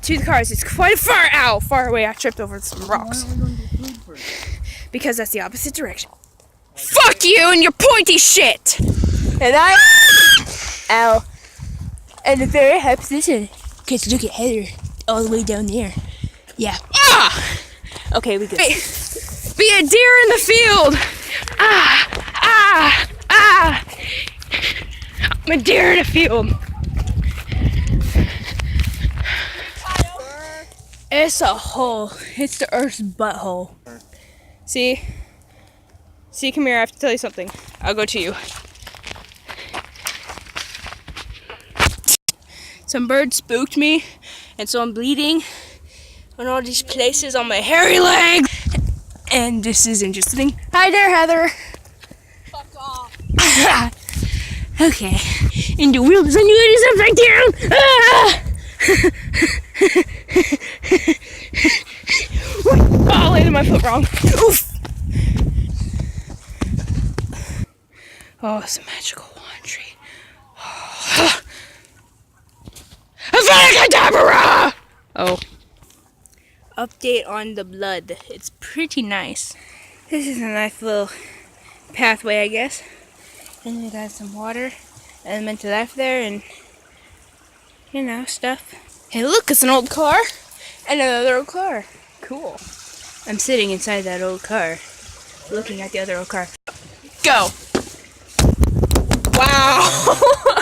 to the cars. It's quite far away. I tripped over some rocks. Why aren't we going to get food first? Because that's the opposite direction. Fuck you and your pointy shit! And I... Ow. And a very high position. Because look at Heather. All the way down there. Yeah. Ah! Okay, we good. Be a deer in the field! Ah! I'm a deer in a field. It's a hole. It's the Earth's butthole. See? See, come here. I have to tell you something. I'll go to you. Some bird spooked me, and so I'm bleeding on all these places on my hairy legs. And this is interesting. Hi there, Heather. Fuck off. Okay. In the wilderness, I knew it is upside down. Oh, I landed my foot wrong. Oof. Oh, it's a magical wand tree. Oh. Update on the blood. It's pretty nice. This is a nice little pathway, I guess. And we got some water, elemental life there, and you know, stuff. Hey, look, it's an old car. And another old car. Cool. I'm sitting inside that old car, looking at the other old car. Go! Wow!